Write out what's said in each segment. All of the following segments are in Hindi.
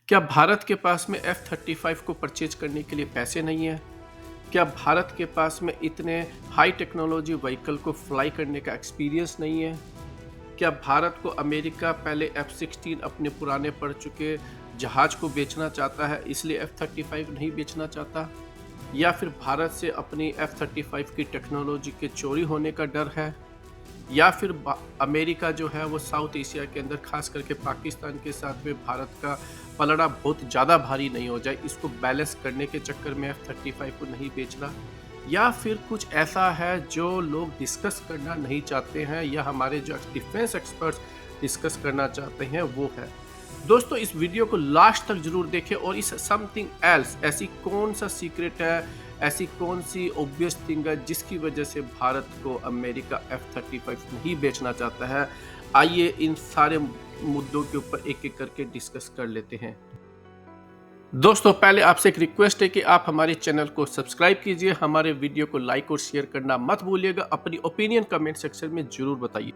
क्या भारत के पास में F-35 को परचेज करने के लिए पैसे नहीं है? क्या भारत के पास में इतने हाई टेक्नोलॉजी व्हीकल को फ्लाई करने का एक्सपीरियंस नहीं है? क्या भारत को अमेरिका पहले F-16 अपने पुराने पड़ चुके जहाज को बेचना चाहता है, इसलिए F-35 नहीं बेचना चाहता? या फिर भारत से अपनी F-35 की टेक्नोलॉजी के चोरी होने का डर है? या फिर अमेरिका जो है वो साउथ एशिया के अंदर खास करके पाकिस्तान के साथ में भारत का पलड़ा बहुत ज़्यादा भारी नहीं हो जाए, इसको बैलेंस करने के चक्कर में F-35 को नहीं बेच रहा? या फिर कुछ ऐसा है जो लोग डिस्कस करना नहीं चाहते हैं या हमारे जो डिफेंस एक्सपर्ट्स डिस्कस करना चाहते हैं वो है। दोस्तों इस वीडियो को लास्ट तक जरूर देखें और इस समथिंग एल्स ऐसी कौन सा सीक्रेट है, ऐसी कौन सी ऑब्वियस थिंग है जिसकी वजह से भारत को अमेरिका F-35 नहीं बेचना चाहता है। आइए इन सारे मुद्दों के ऊपर एक एक करके डिस्कस कर लेते हैं। दोस्तों पहले आपसे एक रिक्वेस्ट है कि आप हमारे चैनल को सब्सक्राइब कीजिए, हमारे वीडियो को लाइक और शेयर करना मत भूलिएगा, अपनी ओपिनियन कमेंट सेक्शन में जरूर बताइए।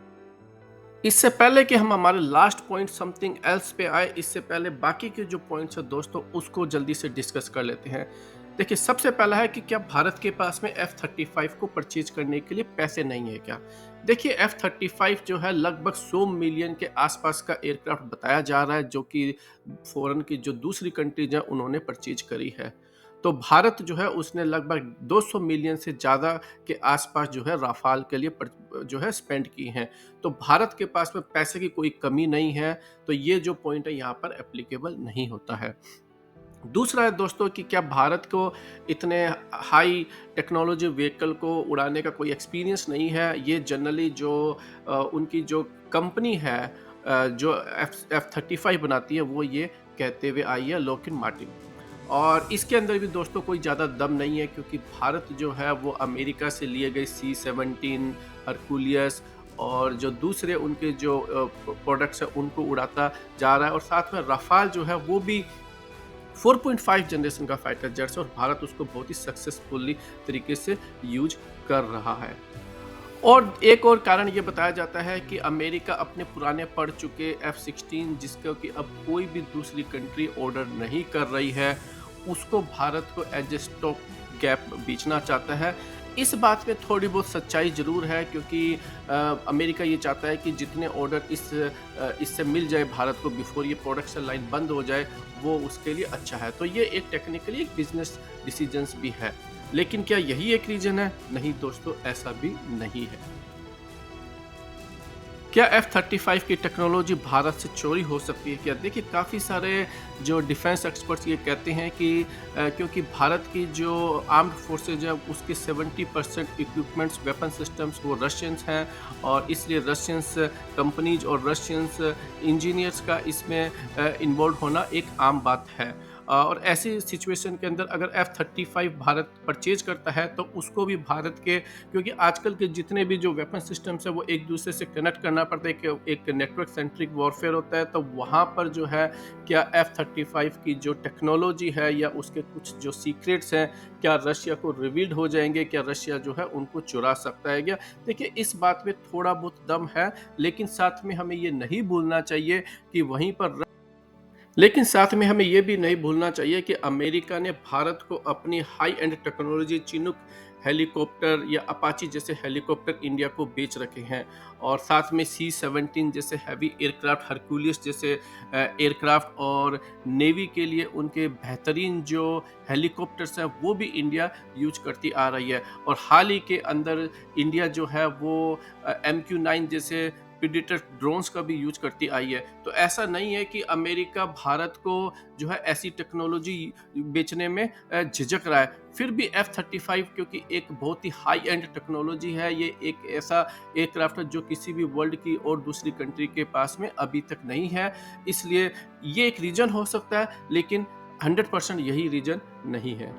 इससे पहले कि हम हमारे लास्ट पॉइंट समथिंग एल्स पे आए, इससे पहले बाकी के जो पॉइंट्स है दोस्तों उसको जल्दी से डिस्कस कर लेते हैं। देखिए सबसे पहला है कि क्या भारत के पास में F-35 को परचेज करने के लिए पैसे नहीं है क्या? देखिए F-35 जो है लगभग 100 मिलियन के आसपास का एयरक्राफ्ट बताया जा रहा है, जो कि फॉरेन की जो दूसरी कंट्रीज हैं उन्होंने परचेज करी है। तो भारत जो है उसने लगभग 200 मिलियन से ज़्यादा के आसपास जो है राफाल के लिए जो है स्पेंड की हैं। तो भारत के पास में पैसे की कोई कमी नहीं है, तो ये जो पॉइंट है यहाँ पर एप्लीकेबल नहीं होता है। दूसरा है दोस्तों कि क्या भारत को इतने हाई टेक्नोलॉजी व्हीकल को उड़ाने का कोई एक्सपीरियंस नहीं है। ये जनरली जो उनकी जो कंपनी है जो F-35 बनाती है वो ये कहते हुए आई है, लॉकहीड मार्टिन। और इसके अंदर भी दोस्तों कोई ज़्यादा दम नहीं है, क्योंकि भारत जो है वो अमेरिका से लिए गए C-17 हरकुलियस और जो दूसरे उनके जो प्रोडक्ट्स हैं उनको उड़ाता जा रहा है। और साथ में रफाल जो है वो भी 4.5 जनरेशन का फाइटर जेट्स है और भारत उसको बहुत ही सक्सेसफुली तरीके से यूज कर रहा है। और एक और कारण ये बताया जाता है कि अमेरिका अपने पुराने पड़ चुके F-16 जिसको कि अब कोई भी दूसरी कंट्री ऑर्डर नहीं कर रही है, उसको भारत को एज ए स्टॉक गैप बेचना चाहता है। इस बात में थोड़ी बहुत सच्चाई ज़रूर है, क्योंकि अमेरिका ये चाहता है कि जितने ऑर्डर इससे मिल जाए भारत को बिफोर ये प्रोडक्शन लाइन बंद हो जाए, वो उसके लिए अच्छा है। तो ये एक टेक्निकली एक बिजनेस डिसीजंस भी है। लेकिन क्या यही एक रीज़न है? नहीं दोस्तों, ऐसा भी नहीं है। क्या F-35 की टेक्नोलॉजी भारत से चोरी हो सकती है क्या? देखिए काफ़ी सारे जो डिफेंस एक्सपर्ट्स ये कहते हैं कि क्योंकि भारत की जो आर्म्ड फोर्सेज है उसके 70% इक्विपमेंट्स वेपन सिस्टम्स वो रशियंस हैं, और इसलिए रशियंस कंपनीज और रशियंस इंजीनियर्स का इसमें इन्वॉल्व होना एक आम बात है। और ऐसी सिचुएशन के अंदर अगर F-35 भारत परचेज करता है तो उसको भी भारत के, क्योंकि आजकल के जितने भी जो वेपन सिस्टम्स है वो एक दूसरे से कनेक्ट करना पड़ता है, एक नेटवर्क सेंट्रिक वॉरफेयर होता है, तो वहाँ पर जो है क्या F-35 की जो टेक्नोलॉजी है या उसके कुछ जो सीक्रेट्स हैं क्या रशिया को रिवील्ड हो जाएंगे, क्या रशिया जो है उनको चुरा सकता है क्या? देखिए इस बात में थोड़ा बहुत दम है, लेकिन साथ में हमें ये नहीं भूलना चाहिए कि वहीं पर लेकिन साथ में हमें ये भी नहीं भूलना चाहिए कि अमेरिका ने भारत को अपनी high and technology Chinook helicopter या अपाची जैसे हेलीकॉप्टर इंडिया को बेच रखे हैं, और साथ में C-17 जैसे हैवी एयरक्राफ्ट, हरक्यूलियस जैसे एयरक्राफ्ट और नेवी के लिए उनके बेहतरीन जो हेलीकॉप्टर्स हैं वो भी इंडिया यूज करती आ रही है। और हाल ही के अंदर इंडिया जो है वो MQ-9 जैसे प्रीडेटर ड्रोन्स का भी यूज करती आई है। तो ऐसा नहीं है कि अमेरिका भारत को जो है ऐसी टेक्नोलॉजी बेचने में झिझक रहा है। फिर भी F-35 क्योंकि एक बहुत ही हाई एंड टेक्नोलॉजी है, ये एक ऐसा एयरक्राफ्ट है जो किसी भी वर्ल्ड की और दूसरी कंट्री के पास में अभी तक नहीं है, इसलिए ये एक रीजन हो सकता है, लेकिन 100% यही रीजन नहीं है।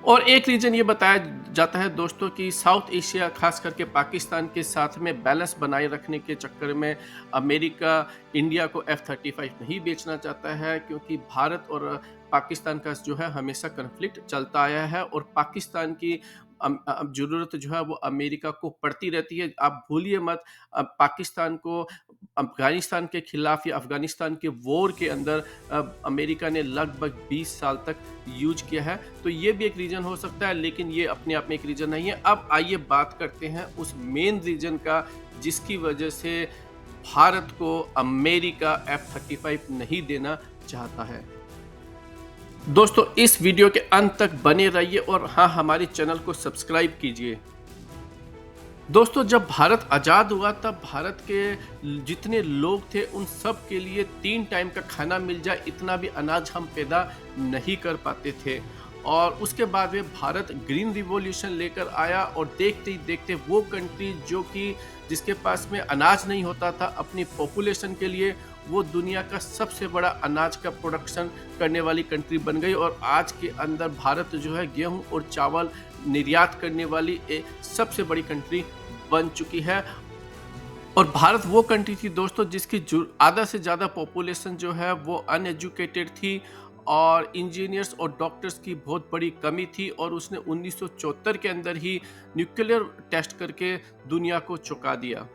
और एक रीज़न ये बताया जाता है दोस्तों कि साउथ एशिया खास करके पाकिस्तान के साथ में बैलेंस बनाए रखने के चक्कर में अमेरिका इंडिया को F-35 नहीं बेचना चाहता है, क्योंकि भारत और पाकिस्तान का जो है हमेशा कन्फ्लिक्ट चलता आया है और पाकिस्तान की ज़रूरत जो है वो अमेरिका को पड़ती रहती है। आप भूलिए मत, पाकिस्तान को अफ़गानिस्तान के खिलाफ या अफ़गानिस्तान के वॉर के अंदर अमेरिका ने लगभग 20 साल तक यूज़ किया है। तो ये भी एक रीज़न हो सकता है, लेकिन ये अपने आप में एक रीज़न नहीं है। अब आइए बात करते हैं उस मेन रीज़न का जिसकी वजह से भारत को अमेरिका F-35 नहीं देना चाहता है। दोस्तों, इस वीडियो के अंत तक बने रहिए और हाँ, हमारे चैनल को सब्सक्राइब कीजिए। दोस्तों, जब भारत आज़ाद हुआ तब भारत के जितने लोग थे उन सब के लिए 3 टाइम का खाना मिल जाए इतना भी अनाज हम पैदा नहीं कर पाते थे। और उसके बाद में भारत ग्रीन रिवॉल्यूशन लेकर आया और देखते ही देखते वो कंट्री जो कि जिसके पास में अनाज नहीं होता था अपनी पॉपुलेशन के लिए, वो दुनिया का सबसे बड़ा अनाज का प्रोडक्शन करने वाली कंट्री बन गई। और आज के अंदर भारत जो है गेहूं और चावल निर्यात करने वाली एक सबसे बड़ी कंट्री बन चुकी है। और भारत वो कंट्री थी दोस्तों जिसकी आधा से ज़्यादा पॉपुलेशन जो है वो अनएजुकेटेड थी और इंजीनियर्स और डॉक्टर्स की बहुत बड़ी कमी थी। और उसने 1974 के अंदर ही न्यूक्लियर टेस्ट करके दुनिया को चौंका दिया।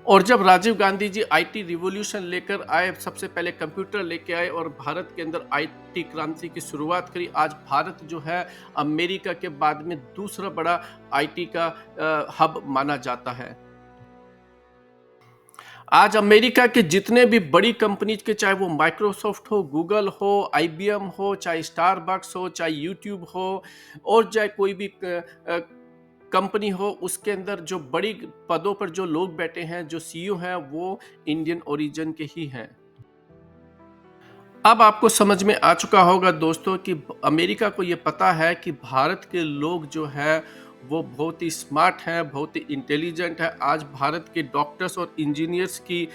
और जब राजीव गांधी जी आईटी रिवॉल्यूशन लेकर आए, सबसे पहले कंप्यूटर लेके आए और भारत के अंदर आईटी क्रांति की शुरुआत करी। आज भारत जो है अमेरिका के बाद में दूसरा बड़ा आईटी का हब माना जाता है। आज अमेरिका के जितने भी बड़ी कंपनीज के, चाहे वो माइक्रोसॉफ्ट हो, गूगल हो, आईबीएम हो, चाहे स्टारबक्स हो, चाहे यूट्यूब हो और चाहे कोई भी कंपनी हो, उसके अंदर जो बड़ी पदों पर जो लोग बैठे हैं, जो सीईओ हैं, वो इंडियन ओरिजिन के ही हैं। अब आपको समझ में आ चुका होगा दोस्तों कि अमेरिका को ये पता है कि भारत के लोग जो है वो बहुत ही स्मार्ट हैं, बहुत ही इंटेलिजेंट है। आज भारत के डॉक्टर्स और इंजीनियर्स की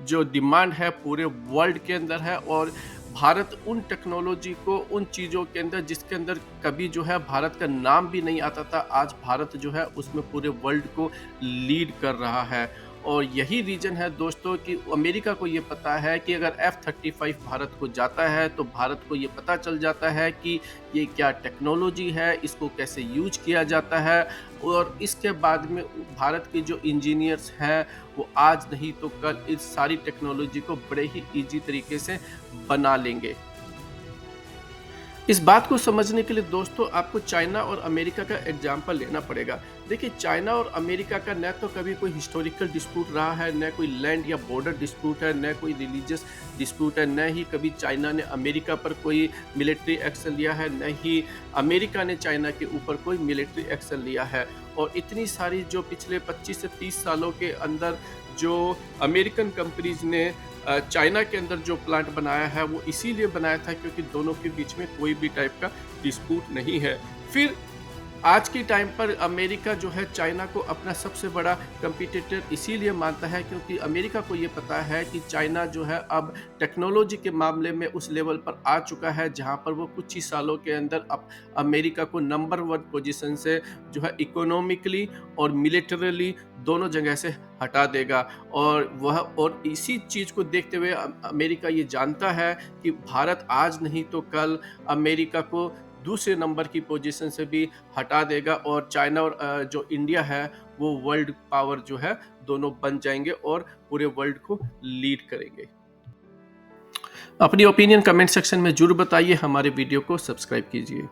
जो डिमांड है पूरे वर्ल्ड के अंदर है। और भारत उन टेक्नोलॉजी को, उन चीज़ों के अंदर जिसके अंदर कभी जो है भारत का नाम भी नहीं आता था, आज भारत जो है उसमें पूरे वर्ल्ड को लीड कर रहा है। और यही रीज़न है दोस्तों कि अमेरिका को ये पता है कि अगर F-35 भारत को जाता है तो भारत को ये पता चल जाता है कि ये क्या टेक्नोलॉजी है, इसको कैसे यूज किया जाता है। और इसके बाद में भारत के जो इंजीनियर्स हैं वो आज नहीं तो कल इस सारी टेक्नोलॉजी को बड़े ही ईजी तरीके से बना लेंगे। इस बात को समझने के लिए दोस्तों आपको चाइना और अमेरिका का एग्जाम्पल लेना पड़ेगा। देखिए, चाइना और अमेरिका का न तो कभी कोई हिस्टोरिकल डिस्प्यूट रहा है, न कोई लैंड या बॉर्डर डिस्प्यूट है, न कोई रिलीजियस डिस्प्यूट है, न ही कभी चाइना ने अमेरिका पर कोई मिलिट्री एक्शन लिया है, न ही अमेरिका ने चाइना के ऊपर कोई मिलिट्री एक्शन लिया है। और इतनी सारी जो पिछले 25 से 30 सालों के अंदर जो अमेरिकन कंपनीज ने चाइना के अंदर जो प्लांट बनाया है वो इसीलिए बनाया था क्योंकि दोनों के बीच में कोई भी टाइप का डिस्प्यूट नहीं है। फिर आज के टाइम पर अमेरिका जो है चाइना को अपना सबसे बड़ा कंपटीटर इसीलिए मानता है क्योंकि अमेरिका को ये पता है कि चाइना जो है अब टेक्नोलॉजी के मामले में उस लेवल पर आ चुका है जहां पर वो कुछ ही सालों के अंदर अब अमेरिका को नंबर 1 पोजीशन से जो है इकोनॉमिकली और मिलिटरली दोनों जगह से हटा देगा। और इसी चीज़ को देखते हुए अमेरिका ये जानता है कि भारत आज नहीं तो कल अमेरिका को दूसरे नंबर की पोजीशन से भी हटा देगा और चाइना और जो इंडिया है वो वर्ल्ड पावर जो है दोनों बन जाएंगे और पूरे वर्ल्ड को लीड करेंगे। अपनी ओपिनियन कमेंट सेक्शन में जरूर बताइए, हमारे वीडियो को सब्सक्राइब कीजिए।